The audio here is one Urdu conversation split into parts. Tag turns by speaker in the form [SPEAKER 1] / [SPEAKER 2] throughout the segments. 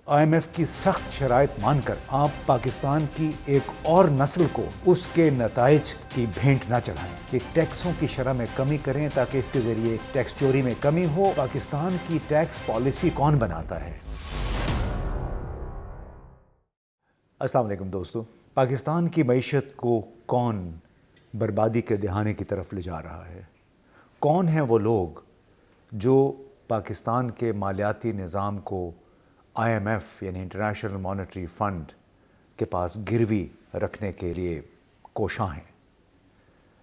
[SPEAKER 1] IMF کی سخت شرائط مان کر آپ پاکستان کی ایک اور نسل کو اس کے نتائج کی بھینٹ نہ چڑھائیں کہ ٹیکسوں کی شرح میں کمی کریں تاکہ اس کے ذریعے ٹیکس چوری میں کمی ہو۔ پاکستان کی ٹیکس پالیسی کون بناتا ہے؟ السلام علیکم دوستو۔ پاکستان کی معیشت کو کون بربادی کے دہانے کی طرف لے جا رہا ہے؟ کون ہیں وہ لوگ جو پاکستان کے مالیاتی نظام کو IMF یعنی انٹرنیشنل مانیٹری فنڈ کے پاس گروی رکھنے کے لیے کوشاں ہیں؟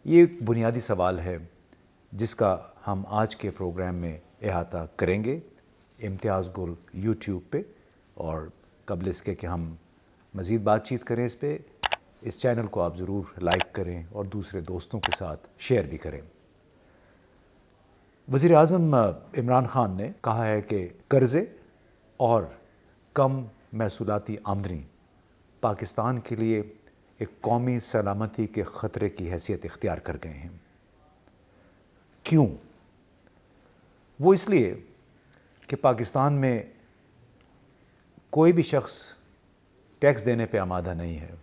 [SPEAKER 1] یہ ایک بنیادی سوال ہے جس کا ہم آج کے پروگرام میں احاطہ کریں گے امتیاز گل یوٹیوب پہ، اور قبل اس کے کہ ہم مزید بات چیت کریں اس پہ، اس چینل کو آپ ضرور لائک کریں اور دوسرے دوستوں کے ساتھ شیئر بھی کریں۔ وزیر اعظم عمران خان نے کہا ہے کہ قرضے اور کم محصولاتی آمدنی پاکستان کے لیے ایک قومی سلامتی کے خطرے کی حیثیت اختیار کر گئے ہیں۔ کیوں؟ وہ اس لیے کہ پاکستان میں کوئی بھی شخص ٹیکس دینے پہ آمادہ نہیں ہے،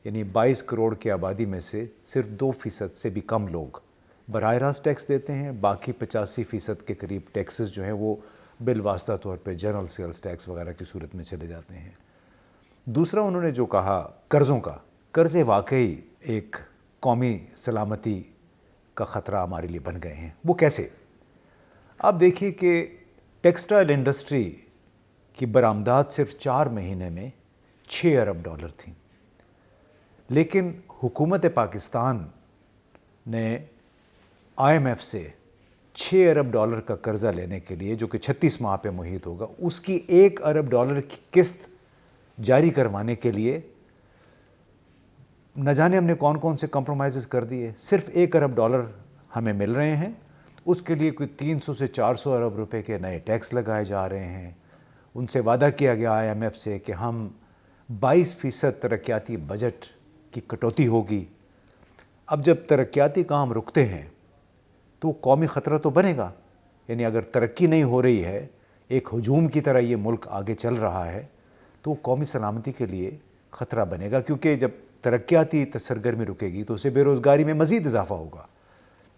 [SPEAKER 1] یعنی 22 کروڑ کی آبادی میں سے صرف 2% سے بھی کم لوگ براہ راست ٹیکس دیتے ہیں، باقی 85% کے قریب ٹیکسز جو ہیں وہ بالواسطہ طور پہ جنرل سیلز ٹیکس وغیرہ کی صورت میں چلے جاتے ہیں۔ دوسرا انہوں نے جو کہا قرضوں کا، قرضے واقعی ایک قومی سلامتی کا خطرہ ہمارے لیے بن گئے ہیں۔ وہ کیسے؟ آپ دیکھیے کہ ٹیکسٹائل انڈسٹری کی برآمدات صرف 4 مہینے میں 6 ارب ڈالر تھیں، لیکن حکومت پاکستان نے IMF سے 6 ارب ڈالر کا قرضہ لینے کے لیے، جو کہ 36 ماہ پہ محیط ہوگا، اس کی 1 ارب ڈالر کی قسط جاری کروانے کے لیے نہ جانے ہم نے کون کون سے کمپرومائزز کر دیے۔ صرف 1 ارب ڈالر ہمیں مل رہے ہیں، اس کے لیے کوئی 300 سے 400 ارب روپے کے نئے ٹیکس لگائے جا رہے ہیں۔ ان سے وعدہ کیا گیا IMF سے کہ ہم 22% ترقیاتی بجٹ کی کٹوتی ہوگی۔ اب جب ترقیاتی کام رکتے ہیں تو قومی خطرہ تو بنے گا، یعنی اگر ترقی نہیں ہو رہی ہے، ایک ہجوم کی طرح یہ ملک آگے چل رہا ہے، تو قومی سلامتی کے لیے خطرہ بنے گا، کیونکہ جب ترقیاتی سرگرمی رکے گی تو اسے بے روزگاری میں مزید اضافہ ہوگا۔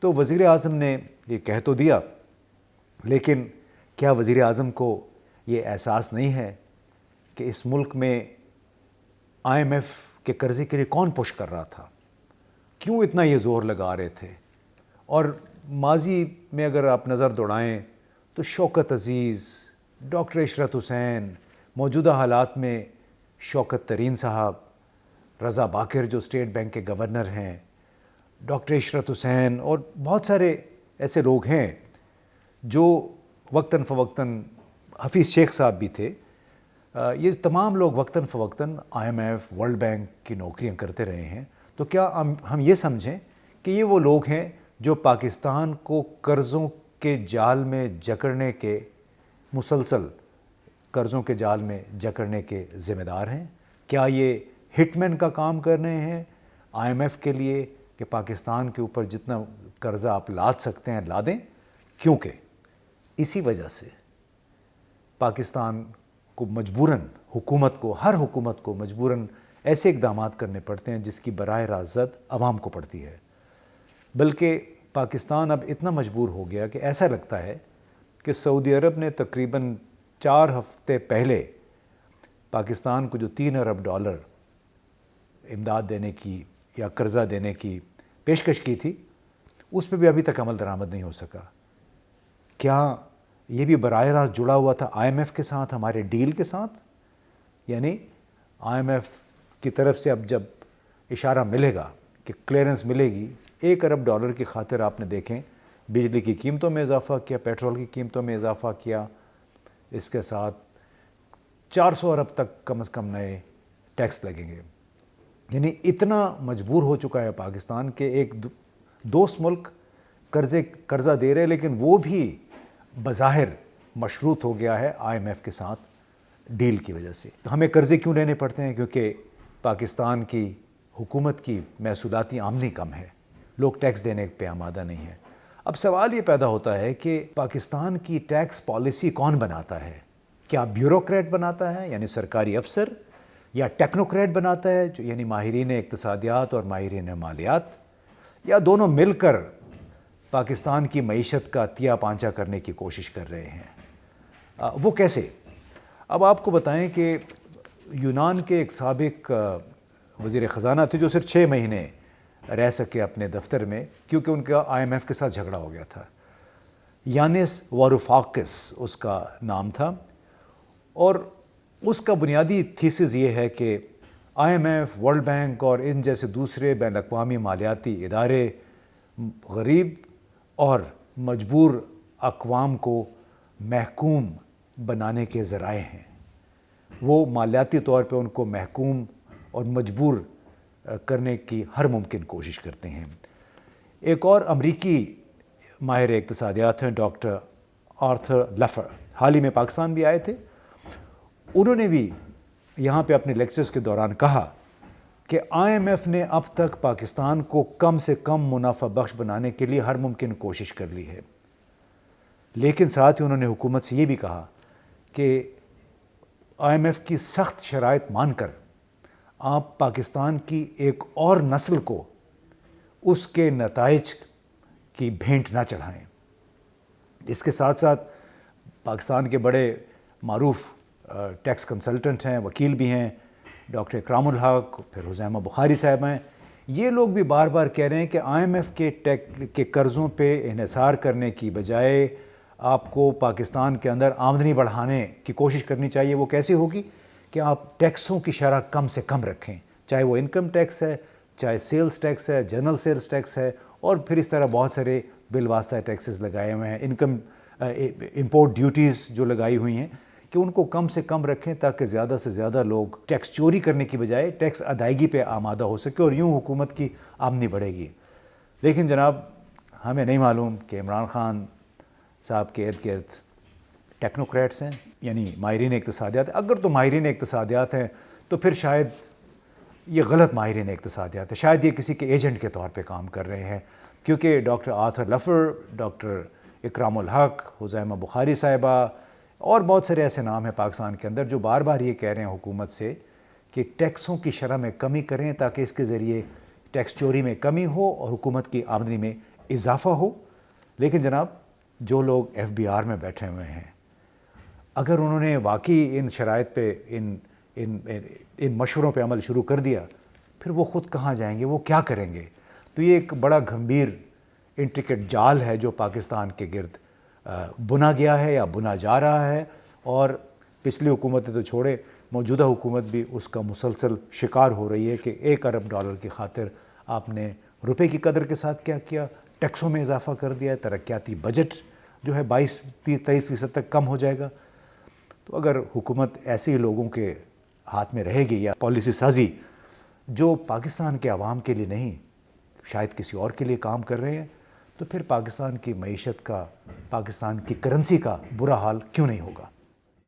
[SPEAKER 1] تو وزیر اعظم نے یہ کہہ تو دیا، لیکن کیا وزیر اعظم کو یہ احساس نہیں ہے کہ اس ملک میں IMF کے قرضے کے لیے کون پش کر رہا تھا؟ کیوں اتنا یہ زور لگا رہے تھے؟ اور ماضی میں اگر آپ نظر دوڑائیں تو شوکت عزیز، ڈاکٹر عشرت حسین، موجودہ حالات میں شوکت ترین صاحب، رضا باقر جو اسٹیٹ بینک کے گورنر ہیں، ڈاکٹر عشرت حسین، اور بہت سارے ایسے لوگ ہیں جو وقتاً فوقتاً، حفیظ شیخ صاحب بھی تھے، یہ تمام لوگ وقتاً فوقتاً IMF، ورلڈ بینک کی نوکریاں کرتے رہے ہیں۔ تو کیا ہم یہ سمجھیں کہ یہ وہ لوگ ہیں جو پاکستان کو قرضوں کے جال میں جکڑنے کے، مسلسل قرضوں کے جال میں جکڑنے کے ذمہ دار ہیں؟ کیا یہ ہٹ مین کا کام کر رہے ہیں IMF کے لیے کہ پاکستان کے اوپر جتنا قرضہ آپ لاد سکتے ہیں لا دیں؟ کیونکہ اسی وجہ سے پاکستان کو مجبوراً، ہر حکومت کو مجبوراً ایسے اقدامات کرنے پڑتے ہیں جس کی براہ راست زد عوام کو پڑتی ہے۔ بلکہ پاکستان اب اتنا مجبور ہو گیا کہ ایسا لگتا ہے کہ سعودی عرب نے تقریباً 4 ہفتے پہلے پاکستان کو جو 3 ارب ڈالر امداد دینے کی یا قرضہ دینے کی پیشکش کی تھی، اس پہ بھی ابھی تک عمل درآمد نہیں ہو سکا۔ کیا یہ بھی براہ راست جڑا ہوا تھا IMF کے ساتھ، ہمارے ڈیل کے ساتھ؟ یعنی IMF کی طرف سے اب جب اشارہ ملے گا کہ کلیئرنس ملے گی، 1 ارب ڈالر کی خاطر آپ نے دیکھیں بجلی کی قیمتوں میں اضافہ کیا، پیٹرول کی قیمتوں میں اضافہ کیا، اس کے ساتھ 400 ارب تک کم از کم نئے ٹیکس لگیں گے۔ یعنی اتنا مجبور ہو چکا ہے پاکستان کہ ایک دوست ملک قرضہ دے رہے، لیکن وہ بھی بظاہر مشروط ہو گیا ہے IMF کے ساتھ ڈیل کی وجہ سے۔ ہمیں قرضے کیوں لینے پڑتے ہیں؟ کیونکہ پاکستان کی حکومت کی محصولاتی آمدنی کم ہے، لوگ ٹیکس دینے پہ آمادہ نہیں ہیں۔ اب سوال یہ پیدا ہوتا ہے کہ پاکستان کی ٹیکس پالیسی کون بناتا ہے؟ کیا بیوروکریٹ بناتا ہے یعنی سرکاری افسر، یا ٹیکنوکریٹ بناتا ہے جو یعنی ماہرین اقتصادیات اور ماہرین مالیات، یا دونوں مل کر پاکستان کی معیشت کا تیا پانچا کرنے کی کوشش کر رہے ہیں؟ وہ کیسے؟ اب آپ کو بتائیں کہ یونان کے ایک سابق وزیر خزانہ تھے جو صرف 6 مہینے رہ سکے اپنے دفتر میں کیونکہ ان کا IMF کے ساتھ جھگڑا ہو گیا تھا۔ یانس واروفاکس اس کا نام تھا، اور اس کا بنیادی تھیسس یہ ہے کہ IMF، ورلڈ بینک اور ان جیسے دوسرے بین الاقوامی مالیاتی ادارے غریب اور مجبور اقوام کو محکوم بنانے کے ذرائع ہیں۔ وہ مالیاتی طور پہ ان کو محکوم اور مجبور کرنے کی ہر ممکن کوشش کرتے ہیں۔ ایک اور امریکی ماہر اقتصادیات ہیں ڈاکٹر آرتھر لفر، حال ہی میں پاکستان بھی آئے تھے۔ انہوں نے بھی یہاں پہ اپنے لیکچرز کے دوران کہا کہ IMF نے اب تک پاکستان کو کم سے کم منافع بخش بنانے کے لیے ہر ممکن کوشش کر لی ہے، لیکن ساتھ ہی انہوں نے حکومت سے یہ بھی کہا کہ IMF کی سخت شرائط مان کر آپ پاکستان کی ایک اور نسل کو اس کے نتائج کی بھینٹ نہ چڑھائیں۔ اس کے ساتھ ساتھ پاکستان کے بڑے معروف ٹیکس کنسلٹنٹ ہیں، وکیل بھی ہیں، ڈاکٹر اکرام الحق، پھر حزیمہ بخاری صاحب ہیں، یہ لوگ بھی بار بار کہہ رہے ہیں کہ IMF کے قرضوں پہ انحصار کرنے کی بجائے آپ کو پاکستان کے اندر آمدنی بڑھانے کی کوشش کرنی چاہیے۔ وہ کیسے ہوگی کہ آپ ٹیکسوں کی شرح کم سے کم رکھیں، چاہے وہ انکم ٹیکس ہے، چاہے سیلز ٹیکس ہے، جنرل سیلز ٹیکس ہے، اور پھر اس طرح بہت سارے بالواسطہ ٹیکسز لگائے ہوئے ہیں، امپورٹ ڈیوٹیز جو لگائی ہوئی ہیں، کہ ان کو کم سے کم رکھیں تاکہ زیادہ سے زیادہ لوگ ٹیکس چوری کرنے کی بجائے ٹیکس ادائیگی پہ آمادہ ہو سکے، اور یوں حکومت کی آمدنی بڑھے گی۔ لیکن جناب ہمیں نہیں معلوم کہ عمران خان صاحب کے ارد گرد ٹیکنوکریٹس ہیں یعنی ماہرین اقتصادیات۔ اگر تو ماہرین اقتصادیات ہیں تو پھر شاید یہ غلط ماہرین اقتصادیات ہیں، شاید یہ کسی کے ایجنٹ کے طور پہ کام کر رہے ہیں، کیونکہ ڈاکٹر آرتھر لفر، ڈاکٹر اکرام الحق، حزیمہ بخاری صاحبہ اور بہت سارے ایسے نام ہیں پاکستان کے اندر جو بار بار یہ کہہ رہے ہیں حکومت سے کہ ٹیکسوں کی شرح میں کمی کریں تاکہ اس کے ذریعے ٹیکس چوری میں کمی ہو اور حکومت کی آمدنی میں اضافہ ہو۔ لیکن جناب جو لوگ FBR میں بیٹھے ہوئے ہیں، اگر انہوں نے واقعی ان شرائط پہ ان مشوروں پہ عمل شروع کر دیا، پھر وہ خود کہاں جائیں گے، وہ کیا کریں گے؟ تو یہ ایک بڑا گھمبیر انٹریکیٹ جال ہے جو پاکستان کے گرد بنا گیا ہے یا بنا جا رہا ہے، اور پچھلی حکومتیں تو چھوڑے، موجودہ حکومت بھی اس کا مسلسل شکار ہو رہی ہے کہ $1 ارب کی خاطر آپ نے روپے کی قدر کے ساتھ کیا کیا، ٹیکسوں میں اضافہ کر دیا ہے، ترقیاتی بجٹ جو ہے 22-23% تک کم ہو جائے گا۔ تو اگر حکومت ایسے ہی لوگوں کے ہاتھ میں رہے گی یا پالیسی سازی جو پاکستان کے عوام کے لیے نہیں شاید کسی اور کے لیے کام کر رہے ہیں، تو پھر پاکستان کی معیشت کا، پاکستان کی کرنسی کا برا حال کیوں نہیں ہوگا؟